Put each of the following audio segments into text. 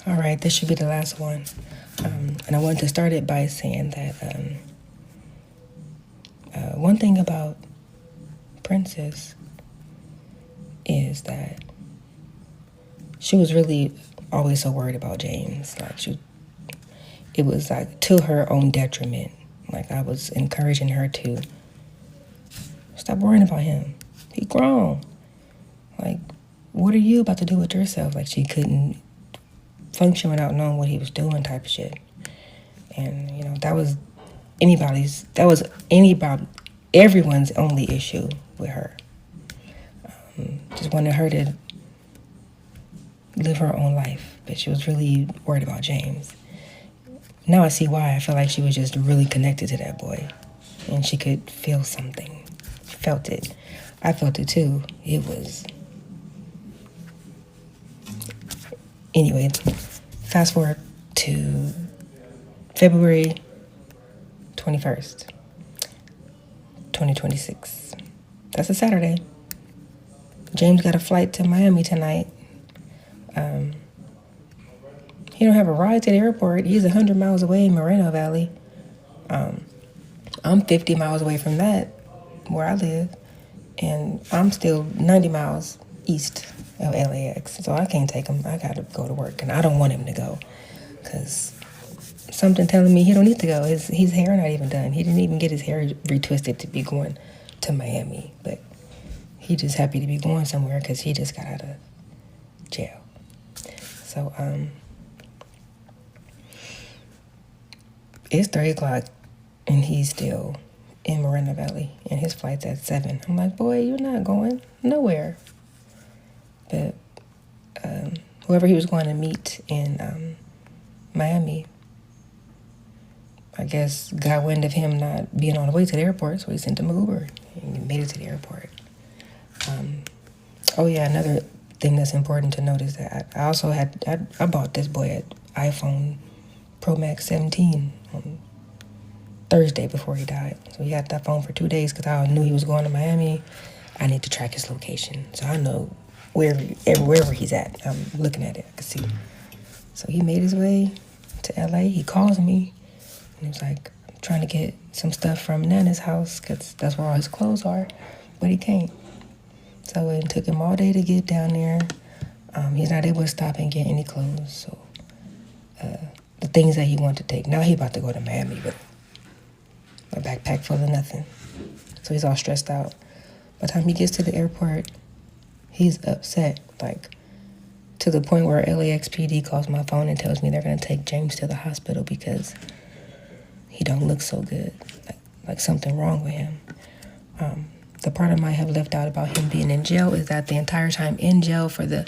All right, this should be the last one. And I wanted to start it by saying that one thing about Princess is that she was really always so worried about James. It was like to her own detriment. Like I was encouraging her to stop worrying about him. He grown. Like, what are you about to do with yourself? Like she couldn't function without knowing what he was doing type of shit. And, that was everyone's only issue with her. Just wanted her to live her own life, but she was really worried about James. Now I see why. I feel like she was just really connected to that boy, and she could feel something. She felt it. I felt it too. It was... Anyway, fast forward to February 21st, 2026. That's a Saturday. James got a flight to Miami tonight. He don't have a ride to the airport. He's 100 miles away in Moreno Valley. I'm 50 miles away from that, where I live. And I'm still 90 miles east of LAX. So I can't take him. I got to go to work. And I don't want him to go. Because something telling me he don't need to go. His hair not even done. He didn't even get his hair retwisted to be going to Miami. But he just happy to be going somewhere because he just got out of jail. So, it's 3 o'clock and he's still in Moreno Valley and his flight's at 7. I'm like, boy, you're not going nowhere. But whoever he was going to meet in Miami, I guess got wind of him not being on the way to the airport, so he sent him an Uber and he made it to the airport. Oh yeah, another thing that's important to note is that I also I bought this boy an iPhone Pro Max 17 on Thursday before he died. So he had that phone for 2 days because I knew he was going to Miami. I need to track his location so I know wherever he's at. I'm looking at it, I can see. So he made his way to LA. He calls me and he was like, I'm trying to get some stuff from Nana's house because that's where all his clothes are, but he can't. So it took him all day to get down there. He's not able to stop and get any clothes. So the things that he wanted to take. Now he about to go to Miami with a backpack full of nothing. So he's all stressed out. By the time he gets to the airport, he's upset, like to the point where LAXPD calls my phone and tells me they're going to take James to the hospital because he don't look so good, like something wrong with him. The part I might have left out about him being in jail is that the entire time in jail for the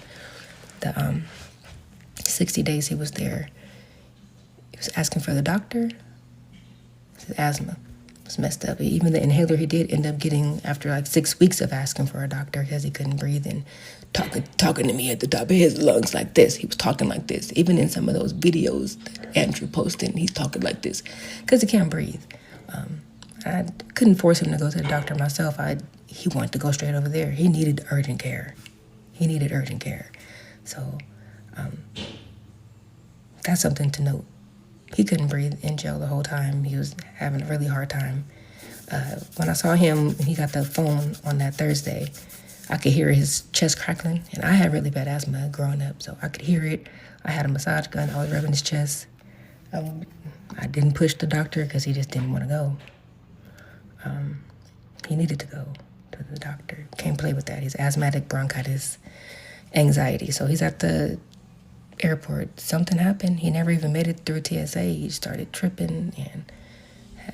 60 days he was there, he was asking for the doctor. His asthma was messed up. Even the inhaler he did end up getting after like 6 weeks of asking for a doctor because he couldn't breathe and talking to me at the top of his lungs like this. He was talking like this. Even in some of those videos that Andrew posted, he's talking like this because he can't breathe. I couldn't force him to go to the doctor myself. He wanted to go straight over there. He needed urgent care. So that's something to note. He couldn't breathe in jail the whole time. He was having a really hard time. When I saw him, he got the phone on that Thursday. I could hear his chest crackling, and I had really bad asthma growing up, so I could hear it. I had a massage gun. I was rubbing his chest. I didn't push the doctor because he just didn't want to go. He needed to go to the doctor. Can't play with that. He's asthmatic, bronchitis, anxiety. So he's at the airport. Something happened. He never even made it through TSA. He started tripping and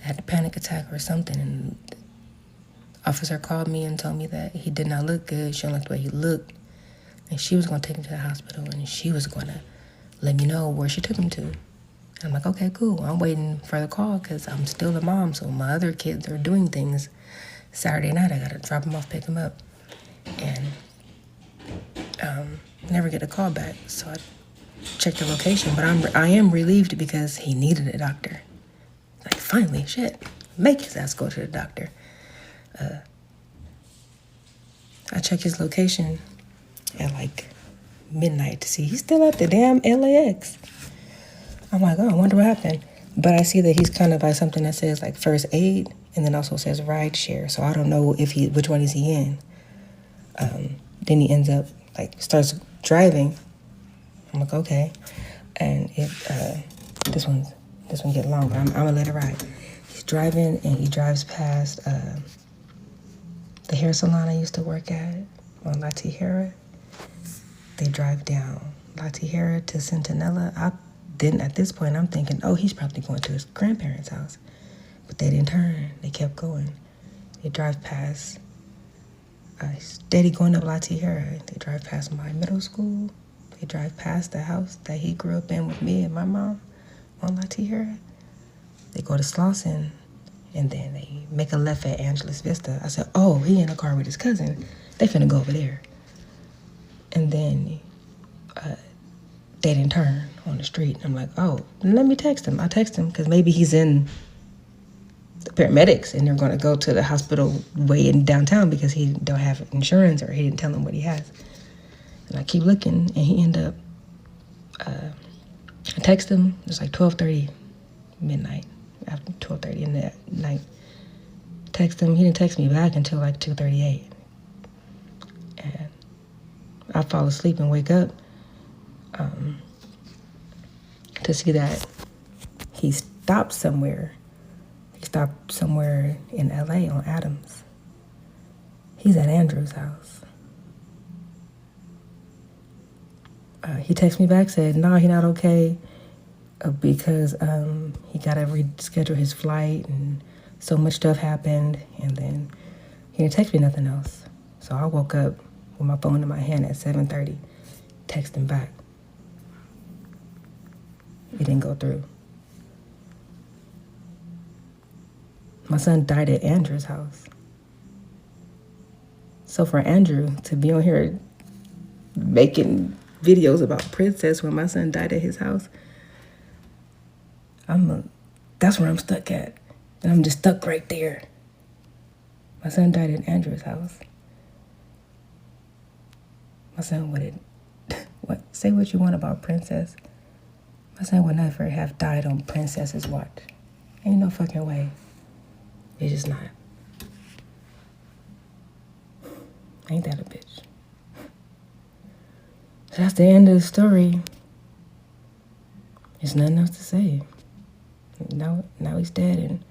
had a panic attack or something. And the officer called me and told me that he did not look good. She didn't like the way he looked. And she was going to take him to the hospital, and she was going to let me know where she took him to. And I'm like, okay, cool. I'm waiting for the call because I'm still a mom, so my other kids are doing things. Saturday night, I got to drop him off, pick him up. And never get a call back. So I checked the location, but I am relieved because he needed a doctor. Like, finally, shit, make his ass go to the doctor. I checked his location at like midnight to see he's still at the damn LAX. I'm like, oh, I wonder what happened. But I see that he's kind of by something that says like first aid and then also says ride share. So I don't know which one is he in. Then he ends up starts driving. I'm like, okay. And this one get long, but I'm gonna let it ride. He's driving and he drives past the hair salon I used to work at on La Tijera. They drive down La Tijera to Centinela. At this point, I'm thinking, oh, he's probably going to his grandparents' house. But they didn't turn. They kept going. They drive past, steady going up La Tijera. They drive past my middle school. They drive past the house that he grew up in with me and my mom on La Tijera. They go to Slauson, and then they make a left at Angeles Vista. I said, oh, he in a car with his cousin. They finna go over there. And then they didn't turn on the street. I'm like, oh, let me text him. I text him because maybe he's in the paramedics and they're going to go to the hospital way in downtown because he don't have insurance or he didn't tell them what he has. And I keep looking and he end up, I text him. It's like 12:30 midnight, after 12:30 in the night. Text him. He didn't text me back until like 2:38. And I fall asleep and wake up to see that he stopped somewhere. He stopped somewhere in LA on Adams. He's at Andrew's house. He texted me back, said, no, he's not okay because he got to reschedule his flight and so much stuff happened. And then he didn't text me nothing else. So I woke up with my phone in my hand at 7:30, text him back. It didn't go through. My son died at Andrew's house. So for Andrew to be on here making videos about Princess when my son died at his house, that's where I'm stuck at. And I'm just stuck right there. My son died at Andrew's house. My son say what you want about Princess. My son would never have died on Princess's watch. Ain't no fucking way. It's just not. Ain't that a bitch? So that's the end of the story. There's nothing else to say. Now he's dead, and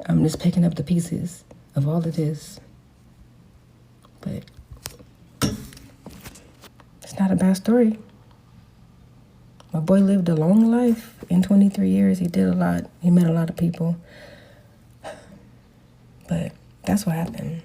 I'm just picking up the pieces of all of this. But it's not a bad story. My boy lived a long life. In 23 years, he did a lot. He met a lot of people. But that's what happened.